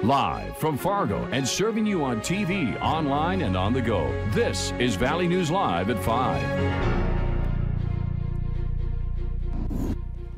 Live from Fargo and serving you on TV, online, and on the go. This is Valley News Live at 5.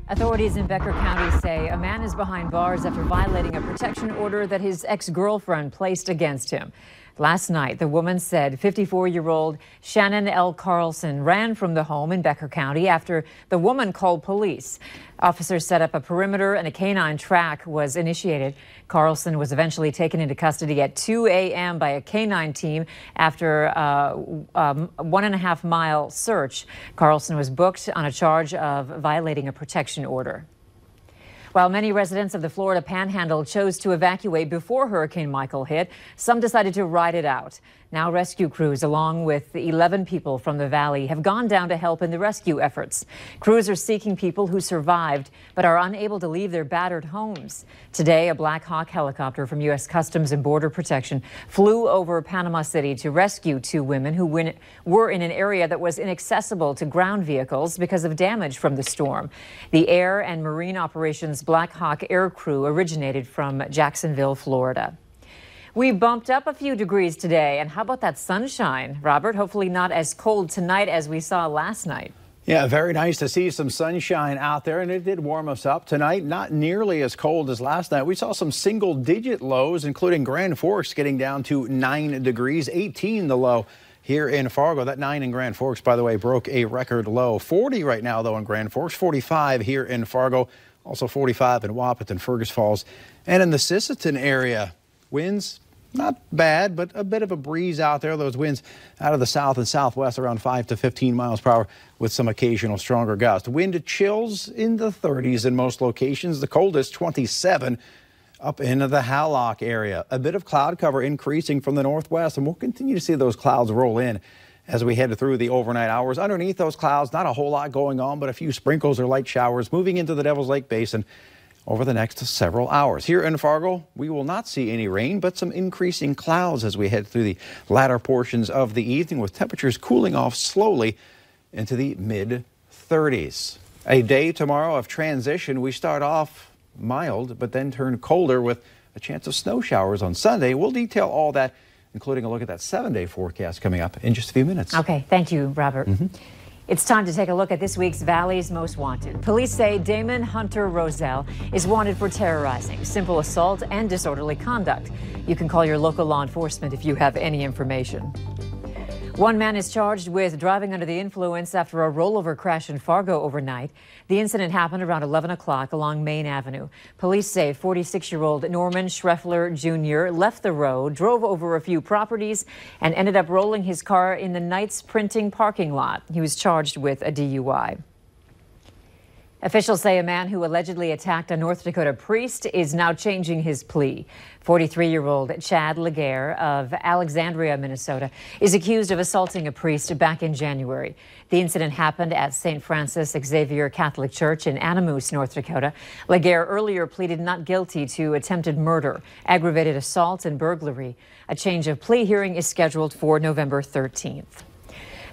Authorities in Becker County say a man is behind bars after violating a protection order that his ex-girlfriend placed against him. Last night, the woman said 54-year-old Shannon L. Carlson ran from the home in Becker County after the woman called police. Officers set up a perimeter and a canine track was initiated. Carlson was eventually taken into custody at 2 a.m. by a canine team after a 1.5-mile search. Carlson was booked on a charge of violating a protection order. While many residents of the Florida Panhandle chose to evacuate before Hurricane Michael hit, some decided to ride it out. Now rescue crews, along with 11 people from the valley, have gone down to help in the rescue efforts. Crews are seeking people who survived but are unable to leave their battered homes. Today, a Black Hawk helicopter from U.S. Customs and Border Protection flew over Panama City to rescue 2 women who were in an area that was inaccessible to ground vehicles because of damage from the storm. The Air and Marine Operations Black Hawk air crew originated from Jacksonville, Florida. We bumped up a few degrees today. And how about that sunshine, Robert? Hopefully not as cold tonight as we saw last night. Yeah, very nice to see some sunshine out there, and it did warm us up tonight. Not nearly as cold as last night. We saw some single-digit lows, including Grand Forks getting down to 9 degrees, 18 the low here in Fargo. That 9 in Grand Forks, by the way, broke a record low. 40 right now, though, in Grand Forks, 45 here in Fargo, also 45 in Wahpeton, Fergus Falls, and in the Sisseton area. Winds not bad, but a bit of a breeze out there. Those winds out of the south and southwest around 5 to 15 miles per hour with some occasional stronger gusts. Wind chills in the 30s in most locations. The coldest 27 up into the Hallock area. A bit of cloud cover increasing from the northwest, and we'll continue to see those clouds roll in as we head through the overnight hours. Underneath those clouds, not a whole lot going on, but a few sprinkles or light showers moving into the Devil's Lake Basin over the next several hours. Here in Fargo, we will not see any rain, but some increasing clouds as we head through the latter portions of the evening, with temperatures cooling off slowly into the mid-30s. A day tomorrow of transition. We start off mild, but then turn colder with a chance of snow showers on Sunday. We'll detail all that, including a look at that 7-day forecast coming up in just a few minutes. Okay, thank you, Robert. It's time to take a look at this week's Valley's Most Wanted. Police say Damon Hunter Roselle is wanted for terrorizing, simple assault, and disorderly conduct. You can call your local law enforcement if you have any information. One man is charged with driving under the influence after a rollover crash in Fargo overnight. The incident happened around 11 o'clock along Main Avenue. Police say 46-year-old Norman Schreffler Jr. left the road, drove over a few properties, and ended up rolling his car in the Knights Printing parking lot. He was charged with a DUI. Officials say a man who allegedly attacked a North Dakota priest is now changing his plea. 43-year-old Chad Laguerre of Alexandria, Minnesota, is accused of assaulting a priest back in January. The incident happened at St. Francis Xavier Catholic Church in Animus, North Dakota. Laguerre earlier pleaded not guilty to attempted murder, aggravated assault, and burglary. A change of plea hearing is scheduled for November 13th.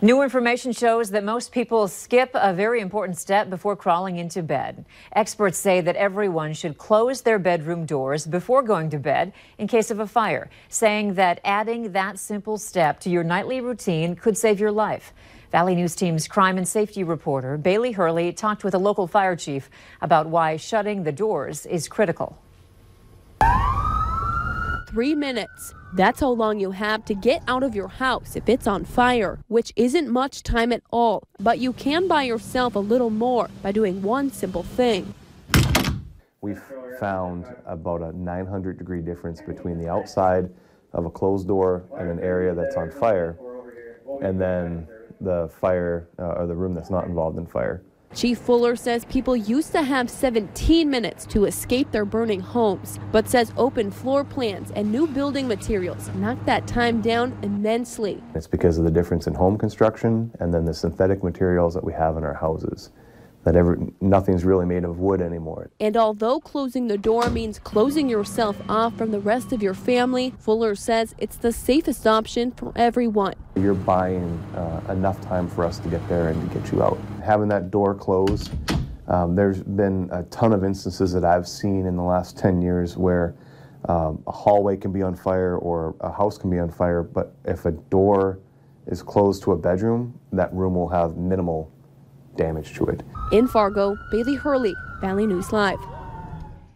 New information shows that most people skip a very important step before crawling into bed. Experts say that everyone should close their bedroom doors before going to bed in case of a fire, saying that adding that simple step to your nightly routine could save your life. Valley News Team's crime and safety reporter Bailey Hurley talked with a local fire chief about why shutting the doors is critical. 3 minutes. That's how long you have to get out of your house if it's on fire, which isn't much time at all. But you can buy yourself a little more by doing one simple thing. We've found about a 900-degree difference between the outside of a closed door and an area that's on fire, and then the fire or the room that's not involved in fire. Chief Fuller says people used to have 17 minutes to escape their burning homes, but says open floor plans and new building materials knocked that time down immensely. It's because of the difference in home construction and then the synthetic materials that we have in our houses. Nothing's really made of wood anymore. And although closing the door means closing yourself off from the rest of your family, Fuller says it's the safest option for everyone. You're buying enough time for us to get there and to get you out. Having that door closed, there's been a ton of instances that I've seen in the last 10 years where A hallway can be on fire or a house can be on fire, but if a door is closed to a bedroom, that room will have minimal damage to it. In Fargo, Bailey Hurley, Valley News Live.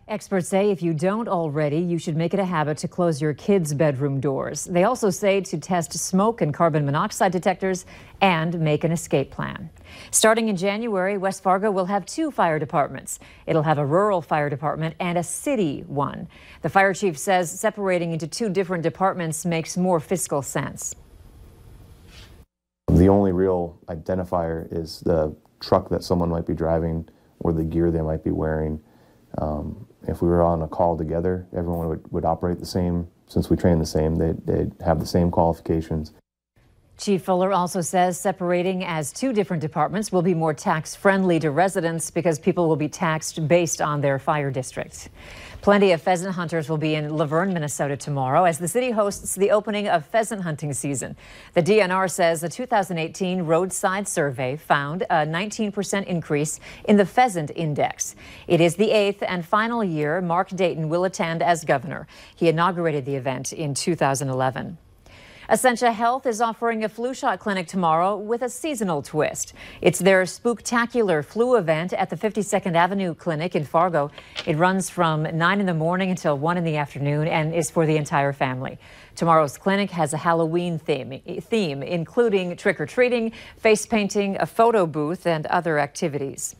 Experts say if you don't already, you should make it a habit to close your kids' bedroom doors. They also say to test smoke and carbon monoxide detectors and make an escape plan. Starting in January, West Fargo will have 2 fire departments. It'll have a rural fire department and a city one. The fire chief says separating into 2 different departments makes more fiscal sense. The only real identifier is the truck that someone might be driving or the gear they might be wearing. If we were on a call together, everyone would operate the same. Since we train the same, they'd have the same qualifications. Chief Fuller also says separating as 2 different departments will be more tax-friendly to residents because people will be taxed based on their fire district. Plenty of pheasant hunters will be in Laverne, Minnesota tomorrow as the city hosts the opening of pheasant hunting season. The DNR says a 2018 roadside survey found a 19% increase in the pheasant index. It is the 8th and final year Mark Dayton will attend as governor. He inaugurated the event in 2011. Essentia Health is offering a flu shot clinic tomorrow with a seasonal twist. It's their spooktacular flu event at the 52nd Avenue Clinic in Fargo. It runs from 9 in the morning until 1 in the afternoon and is for the entire family. Tomorrow's clinic has a Halloween theme including trick-or-treating, face painting, a photo booth, and other activities.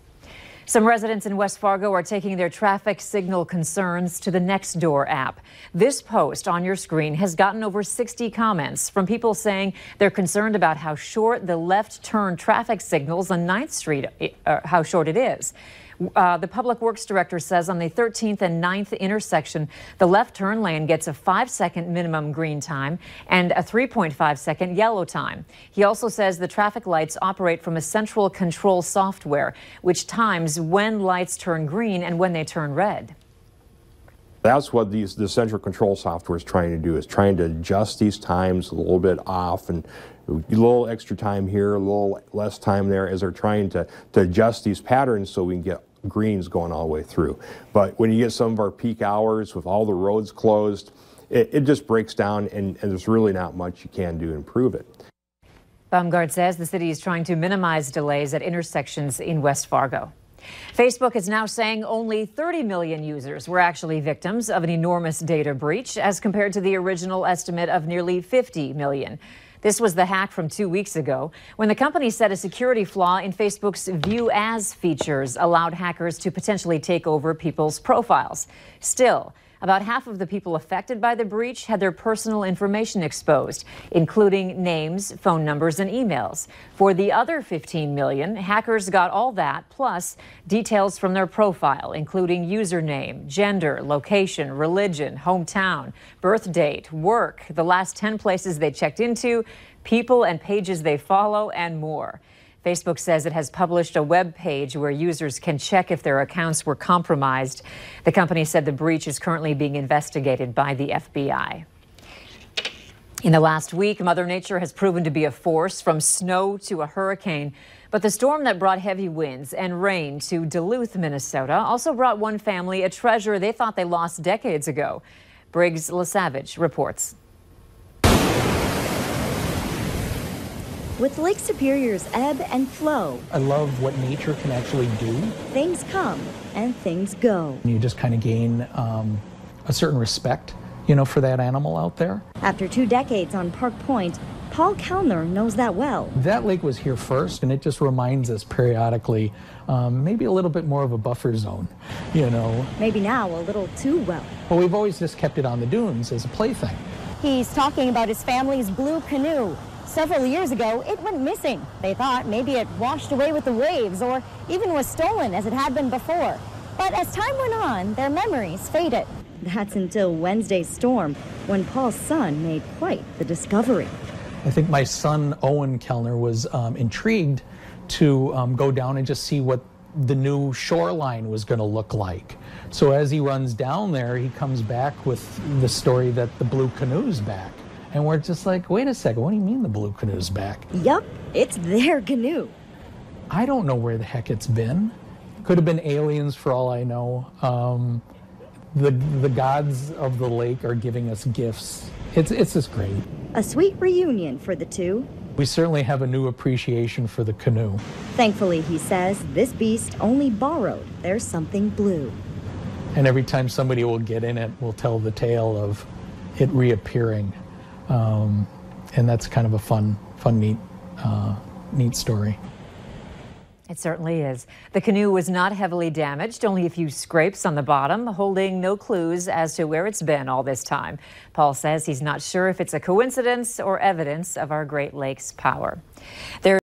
Some residents in West Fargo are taking their traffic signal concerns to the Nextdoor app. This post on your screen has gotten over 60 comments from people saying they're concerned about how short the left turn traffic signals on 9th Street, how short it is. The Public Works Director says on the 13th and 9th intersection, the left turn lane gets a 5-second minimum green time and a 3.5-second yellow time. He also says the traffic lights operate from a central control software, which times when lights turn green and when they turn red. That's what the central control software is trying to do, is trying to adjust these times a little bit off and a little extra time here, a little less time there, as they're trying to adjust these patterns so we can get greens going all the way through. But when you get some of our peak hours with all the roads closed, it just breaks down and there's really not much you can do to improve it. Baumgart says the city is trying to minimize delays at intersections in West Fargo. Facebook is now saying only 30 million users were actually victims of an enormous data breach as compared to the original estimate of nearly 50 million. This was the hack from 2 weeks ago when the company said a security flaw in Facebook's View As features allowed hackers to potentially take over people's profiles. Still, about half of the people affected by the breach had their personal information exposed, including names, phone numbers, and emails. For the other 15 million, hackers got all that, plus details from their profile, including username, gender, location, religion, hometown, birth date, work, the last 10 places they checked into, people and pages they follow, and more. Facebook says it has published a web page where users can check if their accounts were compromised. The company said the breach is currently being investigated by the FBI. In the last week, Mother Nature has proven to be a force from snow to a hurricane. But the storm that brought heavy winds and rain to Duluth, Minnesota, also brought one family a treasure they thought they lost decades ago. Briggs LaSavage reports. With Lake Superior's ebb and flow, I love what nature can actually do. Things come and things go. You just kind of gain a certain respect, for that animal out there. After 2 decades on Park Point, Paul Kellner knows that well. That lake was here first, and it just reminds us periodically, maybe a little bit more of a buffer zone, Maybe now a little too well. Well, we've always just kept it on the dunes as a plaything. He's talking about his family's blue canoe. Several years ago, it went missing. They thought maybe it washed away with the waves or even was stolen as it had been before. But as time went on, their memories faded. That's until Wednesday's storm, when Paul's son made quite the discovery. I think my son, Owen Kellner, was intrigued to go down and just see what the new shoreline was going to look like. So as he runs down there, he comes back with the story that the blue canoe's back. And we're just like, wait a second, what do you mean the blue canoe's back? Yup, it's their canoe. I don't know where the heck it's been. Could have been aliens for all I know. the gods of the lake are giving us gifts. It's just great. A sweet reunion for the two. We certainly have a new appreciation for the canoe. Thankfully, he says, this beast only borrowed their something blue. And every time somebody will get in it, we'll tell the tale of it reappearing. And that's kind of a fun, neat story. It certainly is. The canoe was not heavily damaged, only a few scrapes on the bottom, holding no clues as to where it's been all this time. Paul says he's not sure if it's a coincidence or evidence of our Great Lakes power.